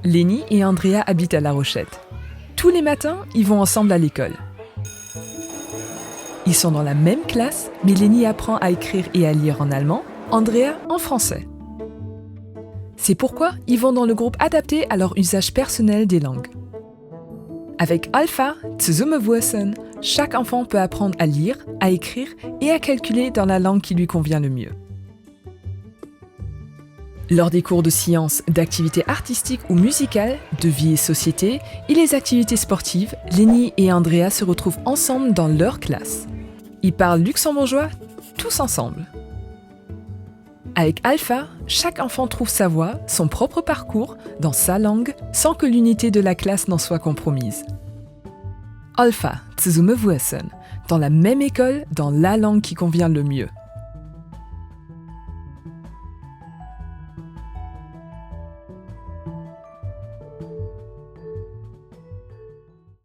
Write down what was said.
Leni et Andrea habitent à Larochette. Tous les matins, ils vont ensemble à l'école. Ils sont dans la même classe, mais Leni apprend à écrire et à lire en allemand, Andrea en français. C'est pourquoi ils vont dans le groupe adapté à leur usage personnel des langues. Avec Alpha, zesumme, wuessen, chaque enfant peut apprendre à lire, à écrire et à calculer dans la langue qui lui convient le mieux. Lors des cours de sciences, d'activités artistiques ou musicales, de vie et société, et les activités sportives, Leni et Andrea se retrouvent ensemble dans leur classe. Ils parlent luxembourgeois tous ensemble. Avec Alpha, chaque enfant trouve sa voie, son propre parcours, dans sa langue, sans que l'unité de la classe n'en soit compromise. Alpha, zesumme, wuessen, dans la même école, dans la langue qui convient le mieux.